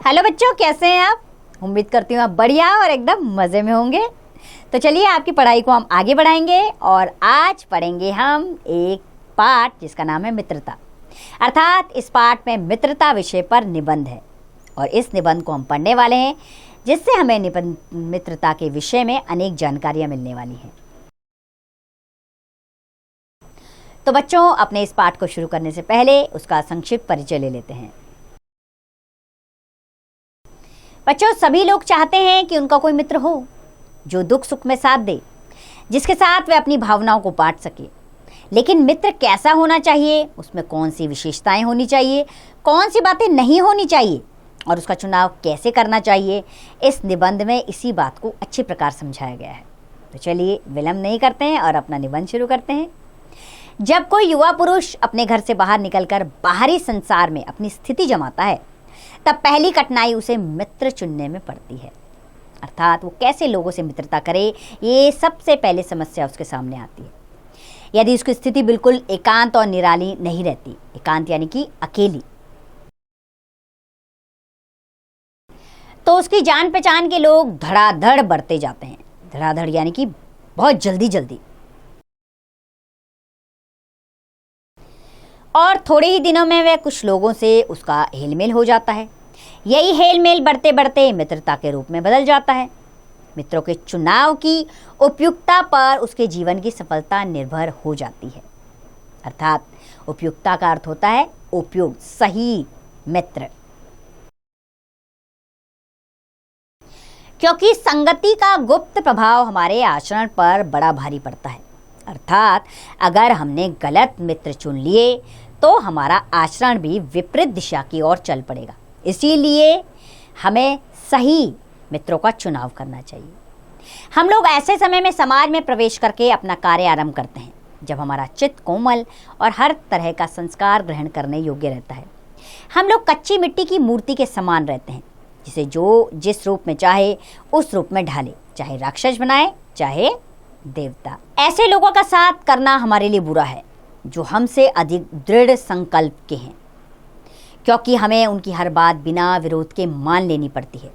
Hello बच्चों, कैसे हैं आप? उम्मीद करती हूँ आप बढ़िया और एकदम मज़े में होंगे। तो चलिए आपकी पढ़ाई को हम आगे बढ़ाएंगे और आज पढ़ेंगे हम एक पाठ जिसका नाम है मित्रता। अर्थात इस पाठ में मित्रता विषय पर निबंध है और इस निबंध को हम पढ़ने वाले हैं जिससे हमें मित्रता के विषय में अनेक जानकारियाँ मिलने वाली हैं। तो बच्चों, अपने इस पाठ को शुरू करने से पहले उसका संक्षिप्त परिचय ले लेते हैं। बच्चों, सभी लोग चाहते हैं कि उनका कोई मित्र हो जो दुख सुख में साथ दे, जिसके साथ वे अपनी भावनाओं को बांट सके। लेकिन मित्र कैसा होना चाहिए, उसमें कौन सी विशेषताएं होनी चाहिए, कौन सी बातें नहीं होनी चाहिए और उसका चुनाव कैसे करना चाहिए, इस निबंध में इसी बात को अच्छे प्रकार समझाया गया है। तो चलिए विलंब नहीं करते हैं और अपना निबंध शुरू करते हैं। जब कोई युवा पुरुष अपने घर से बाहर निकलकर बाहरी संसार में अपनी स्थिति जमाता है, तब पहली कठिनाई उसे मित्र चुनने में पड़ती है। अर्थात वो कैसे लोगों से मित्रता करे, ये सबसे पहले समस्या उसके सामने आती है। यदि उसकी स्थिति बिल्कुल एकांत और निराली नहीं रहती, एकांत यानी कि अकेली, तो उसकी जान पहचान के लोग धड़ाधड़ बढ़ते जाते हैं। धड़ाधड़ यानी कि बहुत जल्दी जल्दी, और थोड़े ही दिनों में वह कुछ लोगों से उसका हेलमेल हो जाता है। यही हेलमेल बढ़ते बढ़ते मित्रता के रूप में बदल जाता है। मित्रों के चुनाव की उपयुक्तता पर उसके जीवन की सफलता निर्भर हो जाती है। अर्थात उपयुक्तता का अर्थ होता है उपयुक्त, सही मित्र। क्योंकि संगति का गुप्त प्रभाव हमारे आचरण पर बड़ा भारी पड़ता है। अर्थात अगर हमने गलत मित्र चुन लिए तो हमारा आचरण भी विपरीत दिशा की ओर चल पड़ेगा। इसीलिए हमें सही मित्रों का चुनाव करना चाहिए। हम लोग ऐसे समय में समाज में प्रवेश करके अपना कार्य आरंभ करते हैं जब हमारा चित्त कोमल और हर तरह का संस्कार ग्रहण करने योग्य रहता है। हम लोग कच्ची मिट्टी की मूर्ति के समान रहते हैं, जिसे जो जिस रूप में चाहे उस रूप में ढाले, चाहे राक्षस बनाए चाहे देवता। ऐसे लोगों का साथ करना हमारे लिए बुरा है जो हमसे अधिक दृढ़ संकल्प के हैं, क्योंकि हमें उनकी हर बात बिना विरोध के मान लेनी पड़ती है।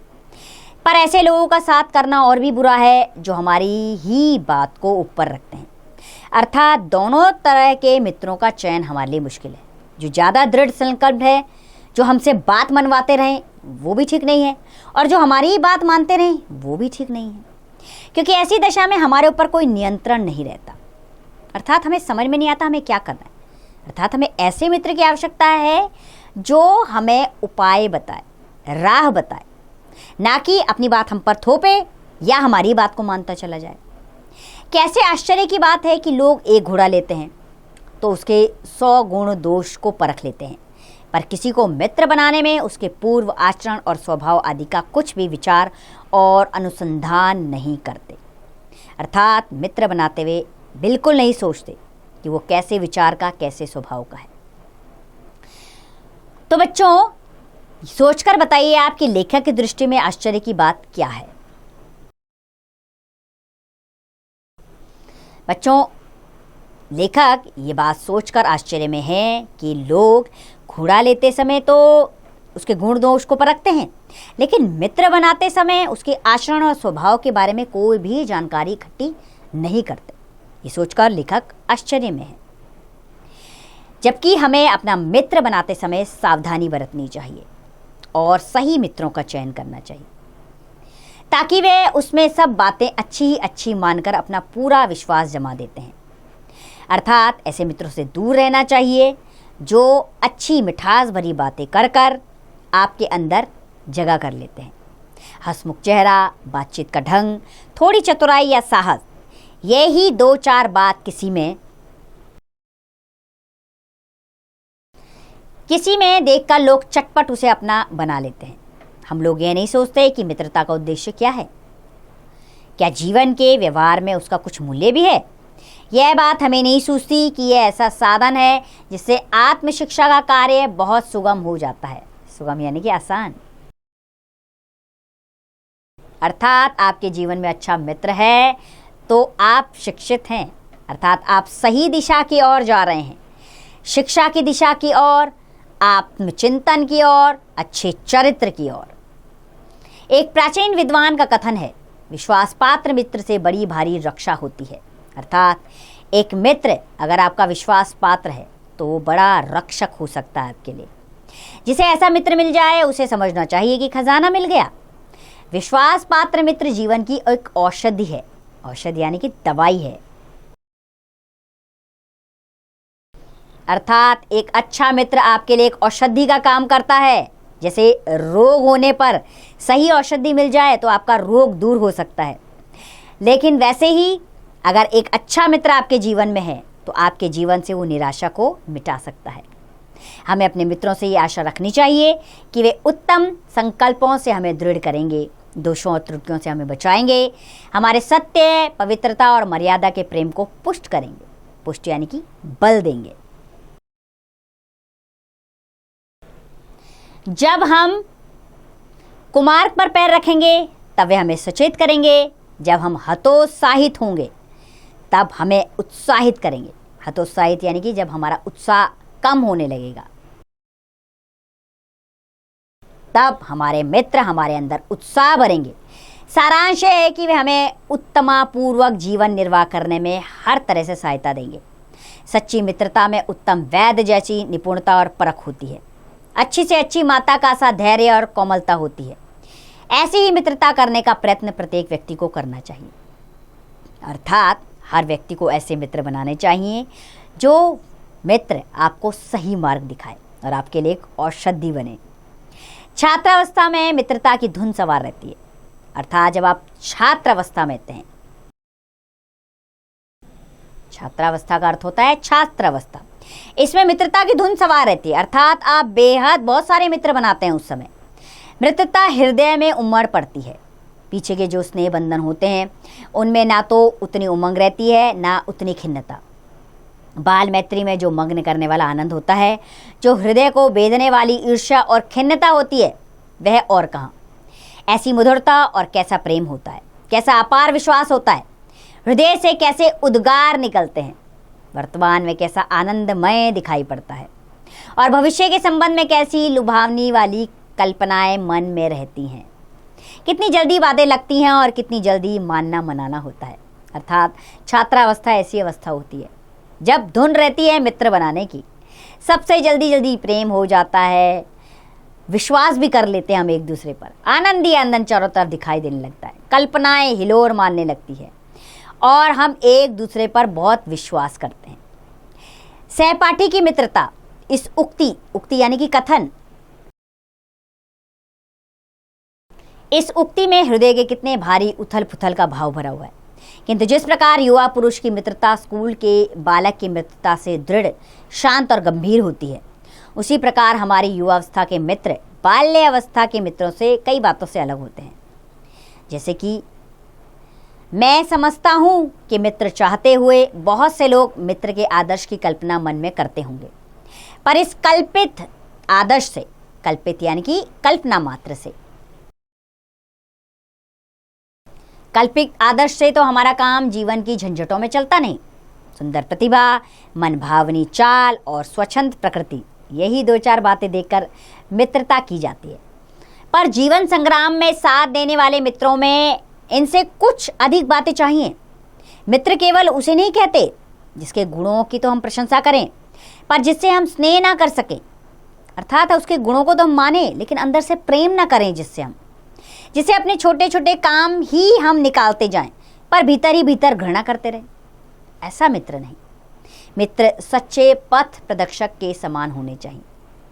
पर ऐसे लोगों का साथ करना और भी बुरा है जो हमारी ही बात को ऊपर रखते हैं। अर्थात दोनों तरह के मित्रों का चयन हमारे लिए मुश्किल है। जो ज़्यादा दृढ़ संकल्प है, जो हमसे बात मनवाते रहें, वो भी ठीक नहीं है, और जो हमारी ही बात मानते रहें, वो भी ठीक नहीं है। क्योंकि ऐसी दशा में हमारे ऊपर कोई नियंत्रण नहीं रहता। अर्थात हमें समझ में नहीं आता हमें क्या करना है। अर्थात हमें ऐसे मित्र की आवश्यकता है जो हमें उपाय बताए, राह बताए, ना कि अपनी बात हम पर थोपे या हमारी बात को मानता चला जाए। कैसे आश्चर्य की बात है कि लोग एक घोड़ा लेते हैं तो उसके 100 गुण दोष को परख लेते हैं, पर किसी को मित्र बनाने में उसके पूर्व आचरण और स्वभाव आदि का कुछ भी विचार और अनुसंधान नहीं करते। अर्थात मित्र बनाते हुए बिल्कुल नहीं सोचते कि वो कैसे विचार का, कैसे स्वभाव का है। तो बच्चों, सोचकर बताइए आपकी लेखक की दृष्टि में आश्चर्य की बात क्या है। बच्चों, लेखक ये बात सोचकर आश्चर्य में है कि लोग घोड़ा लेते समय तो उसके गुण दोष को परखते हैं, लेकिन मित्र बनाते समय उसके आचरण और स्वभाव के बारे में कोई भी जानकारी इकट्ठी नहीं करते। ये सोचकर लेखक आश्चर्य में है। जबकि हमें अपना मित्र बनाते समय सावधानी बरतनी चाहिए और सही मित्रों का चयन करना चाहिए, ताकि वे उसमें सब बातें अच्छी ही अच्छी मानकर अपना पूरा विश्वास जमा देते हैं। अर्थात ऐसे मित्रों से दूर रहना चाहिए जो अच्छी मिठास भरी बातें कर कर आपके अंदर जगह कर लेते हैं। हंसमुख चेहरा, बातचीत का ढंग, थोड़ी चतुराई या साहस, ये ही 2-4 बात किसी में देखकर लोग चटपट उसे अपना बना लेते हैं। हम लोग ये नहीं सोचते कि मित्रता का उद्देश्य क्या है, क्या जीवन के व्यवहार में उसका कुछ मूल्य भी है। यह बात हमें नहीं सूझती कि यह ऐसा साधन है जिससे आत्मशिक्षा का कार्य बहुत सुगम हो जाता है। सुगम यानी कि आसान। अर्थात आपके जीवन में अच्छा मित्र है तो आप शिक्षित हैं, अर्थात आप सही दिशा की ओर जा रहे हैं, शिक्षा की दिशा की ओर, आत्मचिंतन की ओर, अच्छे चरित्र की ओर। एक प्राचीन विद्वान का कथन है, विश्वास पात्र मित्र से बड़ी भारी रक्षा होती है। अर्थात एक मित्र अगर आपका विश्वास पात्र है तो वो बड़ा रक्षक हो सकता है आपके लिए। जिसे ऐसा मित्र मिल जाए उसे समझना चाहिए कि खजाना मिल गया। विश्वास पात्र मित्र जीवन की एक औषधि है। औषधि यानी कि दवाई है। अर्थात एक अच्छा मित्र आपके लिए एक औषधि का काम करता है। जैसे रोग होने पर सही औषधि मिल जाए तो आपका रोग दूर हो सकता है, लेकिन वैसे ही अगर एक अच्छा मित्र आपके जीवन में है तो आपके जीवन से वो निराशा को मिटा सकता है। हमें अपने मित्रों से ये आशा रखनी चाहिए कि वे उत्तम संकल्पों से हमें दृढ़ करेंगे, दोषों और त्रुटियों से हमें बचाएंगे, हमारे सत्य, पवित्रता और मर्यादा के प्रेम को पुष्ट करेंगे। पुष्ट यानी कि बल देंगे। जब हम कुमार्ग पर पैर रखेंगे तब वे हमें सचेत करेंगे। जब हम हतोत्साहित होंगे तब हमें उत्साहित करेंगे। हतोत्साहित यानी कि जब हमारा उत्साह कम होने लगेगा तब हमारे मित्र हमारे अंदर उत्साह भरेंगे। सारांश है कि वे हमें उत्तमापूर्वक जीवन निर्वाह करने में हर तरह से सहायता देंगे। सच्ची मित्रता में उत्तम वैद्य जैसी निपुणता और परख होती है। अच्छी से अच्छी माता का सा धैर्य और कोमलता होती है। ऐसी ही मित्रता करने का प्रयत्न प्रत्येक व्यक्ति को करना चाहिए। अर्थात हर व्यक्ति को ऐसे मित्र बनाने चाहिए जो मित्र आपको सही मार्ग दिखाए और आपके लिए एक औषधि बने। छात्रावस्था में मित्रता की धुन सवार रहती है। अर्थात जब आप छात्रावस्था में हैं, छात्रावस्था का अर्थ होता है छात्रावस्था, इसमें मित्रता की धुन सवार रहती है। अर्थात आप बेहद बहुत सारे मित्र बनाते हैं। उस समय मित्रता हृदय में उमड़ पड़ती है। पीछे के जो स्नेह बंधन होते हैं उनमें ना तो उतनी उमंग रहती है ना उतनी खिन्नता। बाल मैत्री में जो मग्न करने वाला आनंद होता है, जो हृदय को बेधने वाली ईर्ष्या और खिन्नता होती है, वह और कहाँ। ऐसी मधुरता और कैसा प्रेम होता है, कैसा अपार विश्वास होता है। हृदय से कैसे उद्गार निकलते हैं। वर्तमान में कैसा आनंदमय दिखाई पड़ता है और भविष्य के संबंध में कैसी लुभावनी वाली कल्पनाएं मन में रहती हैं। कितनी जल्दी बातें लगती हैं और कितनी जल्दी मानना मनाना होता है। अर्थात छात्रावस्था ऐसी अवस्था होती है जब धुन रहती है मित्र बनाने की। सबसे जल्दी प्रेम हो जाता है, विश्वास भी कर लेते हैं हम एक दूसरे पर। आनंद ही आनंद चारों तरफ दिखाई देने लगता है। कल्पनाएं हिलोर मारने लगती है और हम एक दूसरे पर बहुत विश्वास करते हैं। सहपाठी की मित्रता, इस उक्ति यानी कि कथन, इस उक्ति में हृदय के कितने भारी उथल पुथल का भाव भरा हुआ है। किंतु जिस प्रकार युवा पुरुष की मित्रता स्कूल के बालक की मित्रता से दृढ़, शांत और गंभीर होती है, उसी प्रकार हमारी युवावस्था के मित्र बाल्यावस्था के मित्रों से कई बातों से अलग होते हैं। जैसे कि मैं समझता हूँ कि मित्र चाहते हुए बहुत से लोग मित्र के आदर्श की कल्पना मन में करते होंगे, पर इस कल्पित आदर्श से, कल्पित यानी कि कल्पना मात्र से, कल्पित आदर्श से तो हमारा काम जीवन की झंझटों में चलता नहीं। सुंदर प्रतिभा, मनभावनी चाल और स्वच्छंद प्रकृति, यही दो चार बातें देखकर मित्रता की जाती है। पर जीवन संग्राम में साथ देने वाले मित्रों में इनसे कुछ अधिक बातें चाहिए। मित्र केवल उसे नहीं कहते जिसके गुणों की तो हम प्रशंसा करें, पर जिससे हम स्नेह ना कर सकें। अर्थात उसके गुणों को तो हम माने लेकिन अंदर से प्रेम ना करें, जिससे अपने छोटे छोटे काम ही हम निकालते जाएं पर भीतर ही भीतर घृणा करते रहें। ऐसा मित्र नहीं। मित्र सच्चे पथ प्रदर्शक के समान होने चाहिए।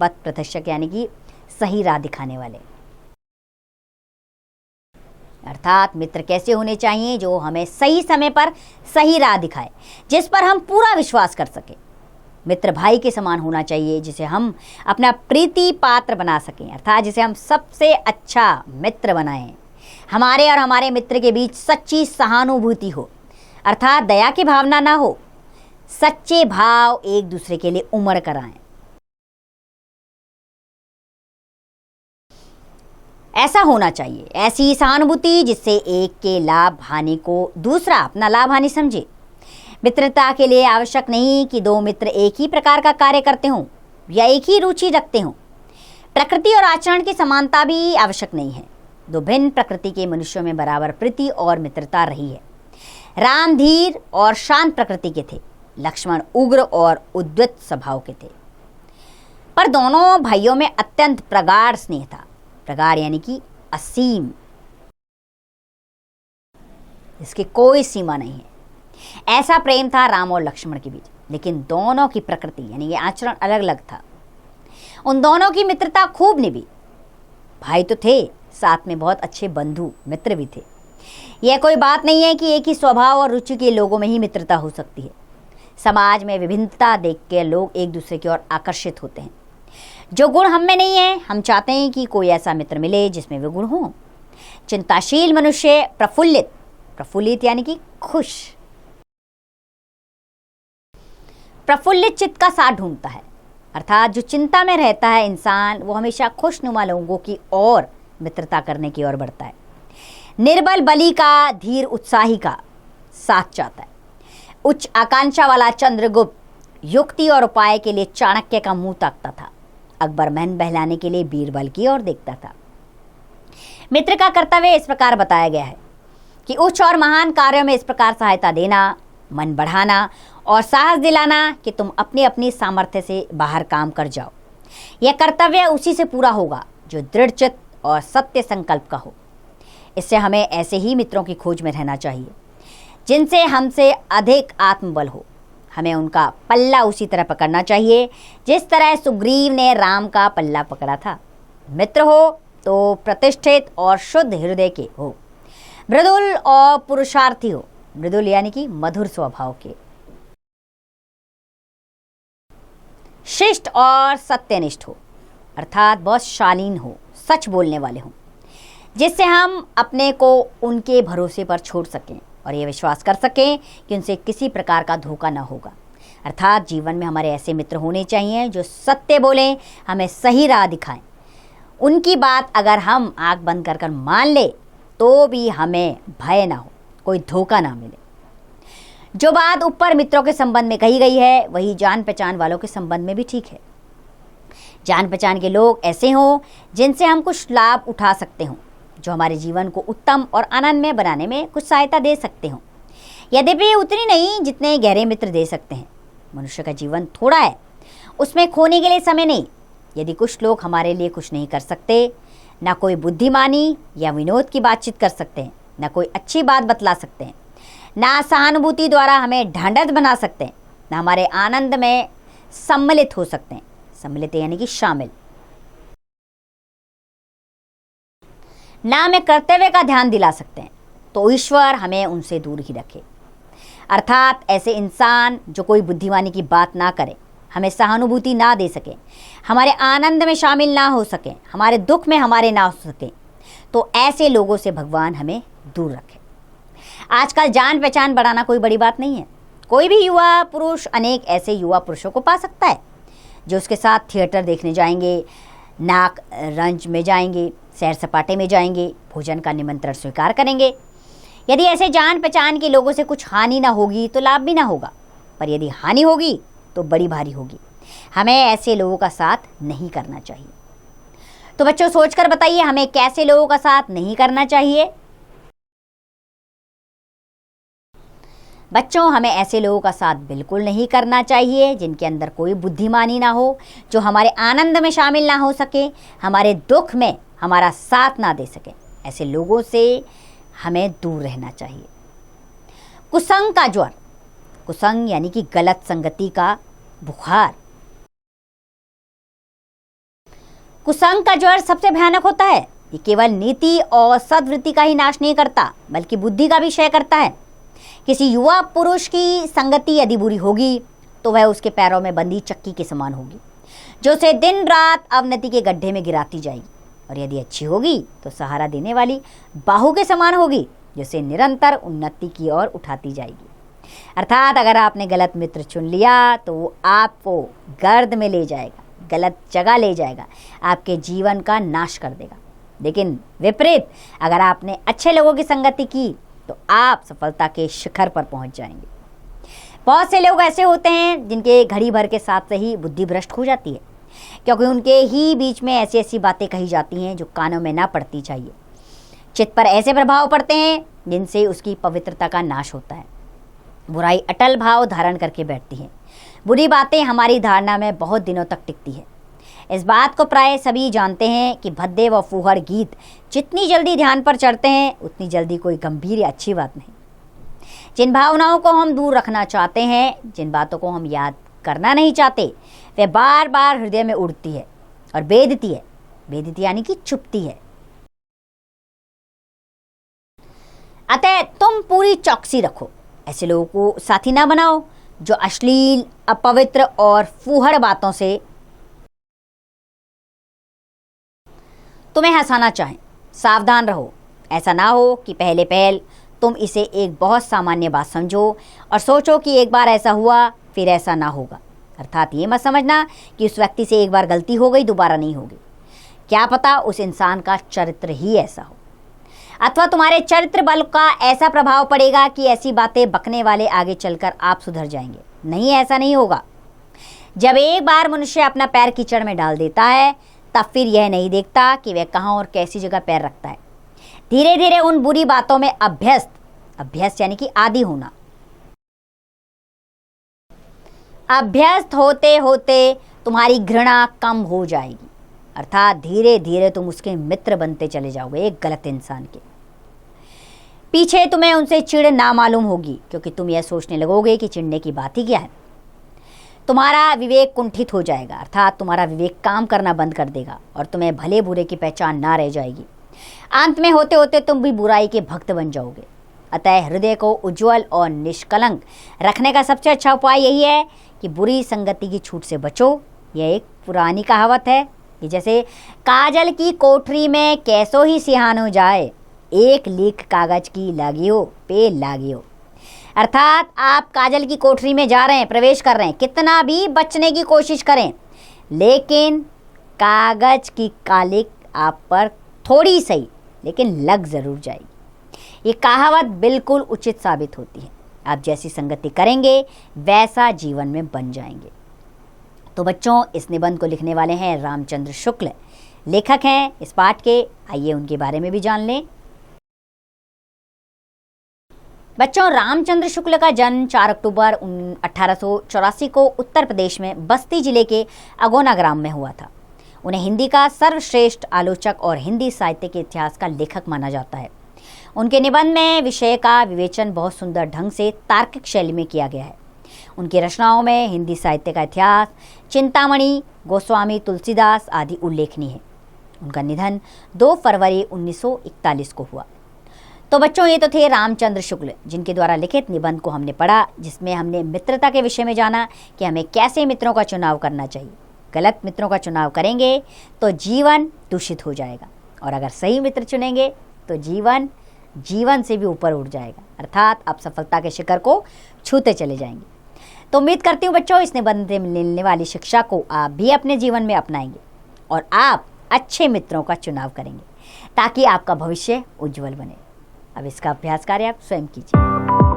पथ प्रदर्शक यानी कि सही राह दिखाने वाले। अर्थात मित्र कैसे होने चाहिए? जो हमें सही समय पर सही राह दिखाए, जिस पर हम पूरा विश्वास कर सके। मित्र भाई के समान होना चाहिए जिसे हम अपना प्रीति पात्र बना सकें, अर्थात जिसे हम सबसे अच्छा मित्र बनाएं। हमारे और हमारे मित्र के बीच सच्ची सहानुभूति हो, अर्थात दया की भावना ना हो। सच्चे भाव एक दूसरे के लिए उमड़ कर आए। ऐसा होना चाहिए, ऐसी सहानुभूति जिससे एक के लाभ हानि को दूसरा अपना लाभ हानि समझे। मित्रता के लिए आवश्यक नहीं कि दो मित्र एक ही प्रकार का कार्य करते हों या एक ही रुचि रखते हों। प्रकृति और आचरण की समानता भी आवश्यक नहीं है। दो भिन्न प्रकृति के मनुष्यों में बराबर प्रीति और मित्रता रही है। राम धीर और शांत प्रकृति के थे, लक्ष्मण उग्र और उद्वित स्वभाव के थे। पर दोनों भाइयों में अत्यंत प्रगाढ़ स्नेह था। प्रगाढ़ यानी कि असीम, इसकी कोई सीमा नहीं है। ऐसा प्रेम था राम और लक्ष्मण के बीच, लेकिन दोनों की प्रकृति यानी कि आचरण अलग अलग था। उन दोनों की मित्रता खूब निभी। भाई तो थे, साथ में बहुत अच्छे बंधु मित्र भी थे। यह कोई बात नहीं है कि एक ही स्वभाव और रुचि के लोगों में ही मित्रता हो सकती है। समाज में विभिन्नता देख के लोग एक दूसरे की ओर आकर्षित होते हैं। जो गुण हम में नहीं है, हम चाहते हैं कि कोई ऐसा मित्र मिले जिसमें वे गुण हों। चिंताशील मनुष्य प्रफुल्लित, प्रफुल्लित यानी कि खुश, प्रफुल्लित चित्त का साथ ढूंढता है। अर्थात जो चिंता में रहता है इंसान, वो हमेशा खुशनुमा लोगों की ओर मित्रता करने की ओर बढ़ता है। निर्बल बली का, धीर उत्साही का साथ चाहता है। उच्च आकांक्षा वाला चंद्रगुप्त युक्ति और उपाय के लिए चाणक्य का मुंह ताकता था। अकबर मन बहलाने के लिए बीरबल की ओर देखता था। मित्र का कर्तव्य इस प्रकार बताया गया है कि उच्च और महान कार्यों में इस प्रकार सहायता देना, मन बढ़ाना और साहस दिलाना कि तुम अपनी अपनी सामर्थ्य से बाहर काम कर जाओ। यह कर्तव्य उसी से पूरा होगा जो दृढ़चित्त और सत्य संकल्प का हो। इससे हमें ऐसे ही मित्रों की खोज में रहना चाहिए जिनसे हमसे अधिक आत्मबल हो। हमें उनका पल्ला उसी तरह पकड़ना चाहिए जिस तरह सुग्रीव ने राम का पल्ला पकड़ा था। मित्र हो तो प्रतिष्ठित और शुद्ध हृदय के हो, मृदुल और पुरुषार्थी हो। मृदुल यानी कि मधुर स्वभाव के, शिष्ट और सत्यनिष्ठ हो, अर्थात बहुत शालीन हो, सच बोलने वाले हों, जिससे हम अपने को उनके भरोसे पर छोड़ सकें और ये विश्वास कर सकें कि उनसे किसी प्रकार का धोखा न होगा। अर्थात जीवन में हमारे ऐसे मित्र होने चाहिए जो सत्य बोलें, हमें सही राह दिखाएं। उनकी बात अगर हम आंख बंद कर कर मान ले तो भी हमें भय ना हो, कोई धोखा ना मिले। जो बात ऊपर मित्रों के संबंध में कही गई है वही जान पहचान वालों के संबंध में भी ठीक है। जान पहचान के लोग ऐसे हों जिनसे हम कुछ लाभ उठा सकते हों, जो हमारे जीवन को उत्तम और आनंदमय बनाने में कुछ सहायता दे सकते हों। यद्यपि उतनी नहीं जितने गहरे मित्र दे सकते हैं। मनुष्य का जीवन थोड़ा है, उसमें खोने के लिए समय नहीं। यदि कुछ लोग हमारे लिए कुछ नहीं कर सकते, ना कोई बुद्धिमानी या विनोद की बातचीत कर सकते हैं, ना कोई अच्छी बात बतला सकते हैं, ना सहानुभूति द्वारा हमें ढांढस बना सकते हैं, ना हमारे आनंद में सम्मिलित हो सकते हैं। सम्मिलित यानी कि शामिल, ना हमें कर्तव्य का ध्यान दिला सकते हैं, तो ईश्वर हमें उनसे दूर ही रखे। अर्थात ऐसे इंसान जो कोई बुद्धिमानी की बात ना करे, हमें सहानुभूति ना दे सके, हमारे आनंद में शामिल ना हो सके, हमारे दुख में हमारे ना हो सके, तो ऐसे लोगों से भगवान हमें दूर रखे। आजकल जान पहचान बढ़ाना कोई बड़ी बात नहीं है। कोई भी युवा पुरुष अनेक ऐसे युवा पुरुषों को पा सकता है जो उसके साथ थिएटर देखने जाएंगे, नाक रंज में जाएंगे, सैर सपाटे में जाएंगे, भोजन का निमंत्रण स्वीकार करेंगे। यदि ऐसे जान पहचान के लोगों से कुछ हानि ना होगी तो लाभ भी ना होगा, पर यदि हानि होगी तो बड़ी भारी होगी। हमें ऐसे लोगों का साथ नहीं करना चाहिए। तो बच्चों सोचकर बताइए, हमें कैसे लोगों का साथ नहीं करना चाहिए। बच्चों, हमें ऐसे लोगों का साथ बिल्कुल नहीं करना चाहिए जिनके अंदर कोई बुद्धिमानी ना हो, जो हमारे आनंद में शामिल ना हो सके, हमारे दुख में हमारा साथ ना दे सके। ऐसे लोगों से हमें दूर रहना चाहिए। कुसंग का ज्वर, कुसंग यानी कि गलत संगति का बुखार। कुसंग का ज्वर सबसे भयानक होता है। ये केवल नीति और सद्वृत्ति का ही नाश नहीं करता, बल्कि बुद्धि का भी क्षय करता है। किसी युवा पुरुष की संगति यदि बुरी होगी तो वह उसके पैरों में बंधी चक्की के समान होगी, जो उसे दिन रात अवनति के गड्ढे में गिराती जाएगी। और यदि अच्छी होगी तो सहारा देने वाली बाहु के समान होगी, जिसे निरंतर उन्नति की ओर उठाती जाएगी। अर्थात अगर आपने गलत मित्र चुन लिया तो वो आपको गर्द में ले जाएगा, गलत जगह ले जाएगा, आपके जीवन का नाश कर देगा। लेकिन विपरीत, अगर आपने अच्छे लोगों की संगति की तो आप सफलता के शिखर पर पहुंच जाएंगे। बहुत से लोग ऐसे होते हैं जिनके घड़ी भर के साथ से ही बुद्धि भ्रष्ट हो जाती है, क्योंकि उनके ही बीच में ऐसी ऐसी बातें कही जाती हैं जो कानों में ना पड़ती चाहिए। चित्त पर ऐसे प्रभाव पड़ते हैं जिनसे उसकी पवित्रता का नाश होता है। बुराई अटल भाव धारण करके बैठती है। बुरी बातें हमारी धारणा में बहुत दिनों तक टिकती है। इस बात को प्राय सभी जानते हैं कि भद्दे व फूहड़ गीत जितनी जल्दी ध्यान पर चढ़ते हैं उतनी जल्दी कोई गंभीर या अच्छी बात नहीं। जिन भावनाओं को हम दूर रखना चाहते हैं, जिन बातों को हम याद करना नहीं चाहते, वे बार बार हृदय में उड़ती है और बेधती है। बेधती यानी कि छुपती है। अतः तुम पूरी चौकसी रखो। ऐसे लोगों को साथी ना बनाओ जो अश्लील, अपवित्र और फूहड़ बातों से तुम्हें हंसाना चाहें। सावधान रहो, ऐसा ना हो कि पहले पहल तुम इसे एक बहुत सामान्य बात समझो और सोचो कि एक बार ऐसा हुआ फिर ऐसा ना होगा। अर्थात ये मत समझना कि उस व्यक्ति से एक बार गलती हो गई दोबारा नहीं होगी। क्या पता उस इंसान का चरित्र ही ऐसा हो, अथवा तुम्हारे चरित्र बल का ऐसा प्रभाव पड़ेगा कि ऐसी बातें बकने वाले आगे चलकर आप सुधर जाएंगे। नहीं, ऐसा नहीं होगा। जब एक बार मनुष्य अपना पैर कीचड़ में डाल देता है तब फिर यह नहीं देखता कि वह कहाँ और कैसी जगह पैर रखता है। धीरे धीरे उन बुरी बातों में अभ्यस्त यानी कि आदी होना, अभ्यस्त होते होते तुम्हारी घृणा कम हो जाएगी। अर्थात धीरे धीरे तुम उसके मित्र बनते चले जाओगे। एक गलत इंसान के पीछे तुम्हें उनसे चिढ़ ना मालूम होगी, क्योंकि तुम यह सोचने लगोगे कि चिढ़ने की बात ही क्या है। तुम्हारा विवेक कुंठित हो जाएगा, अर्थात तुम्हारा विवेक काम करना बंद कर देगा और तुम्हें भले बुरे की पहचान ना रह जाएगी। अंत में होते होते तुम भी बुराई के भक्त बन जाओगे। अतः हृदय को उज्जवल और निष्कलंक रखने का सबसे अच्छा उपाय यही है कि बुरी संगति की छूट से बचो। यह एक पुरानी कहावत है कि जैसे काजल की कोठरी में कैसो ही सिहान हो जाए, एक लीक कागज की लागियो पे लागियो। अर्थात आप काजल की कोठरी में जा रहे हैं, प्रवेश कर रहे हैं, कितना भी बचने की कोशिश करें लेकिन कागज की कालिक आप पर थोड़ी सही लेकिन लग जरूर जाएगी। ये कहावत बिल्कुल उचित साबित होती है। आप जैसी संगति करेंगे वैसा जीवन में बन जाएंगे। तो बच्चों, इस निबंध को लिखने वाले हैं रामचंद्र शुक्ल, लेखक हैं इस पाठ के। आइए उनके बारे में भी जान लें। बच्चों, रामचंद्र शुक्ल का जन्म 4 अक्टूबर 1884 को उत्तर प्रदेश में बस्ती जिले के अगोना ग्राम में हुआ था। उन्हें हिंदी का सर्वश्रेष्ठ आलोचक और हिंदी साहित्य के इतिहास का लेखक माना जाता है। उनके निबंध में विषय का विवेचन बहुत सुंदर ढंग से तार्किक शैली में किया गया है। उनकी रचनाओं में हिंदी साहित्य का इतिहास, चिंतामणि, गोस्वामी तुलसीदास आदि उल्लेखनीय है। उनका निधन 2 फरवरी 1941 को हुआ। तो बच्चों, ये तो थे रामचंद्र शुक्ल, जिनके द्वारा लिखित निबंध को हमने पढ़ा, जिसमें हमने मित्रता के विषय में जाना कि हमें कैसे मित्रों का चुनाव करना चाहिए। गलत मित्रों का चुनाव करेंगे तो जीवन दूषित हो जाएगा, और अगर सही मित्र चुनेंगे तो जीवन से भी ऊपर उठ जाएगा। अर्थात आप सफलता के शिखर को छूते चले जाएंगे। तो उम्मीद करती हूँ बच्चों, इस निबंध से मिलने वाली शिक्षा को आप भी अपने जीवन में अपनाएंगे और आप अच्छे मित्रों का चुनाव करेंगे ताकि आपका भविष्य उज्जवल बने। अब इसका अभ्यास कार्य आप स्वयं कीजिए।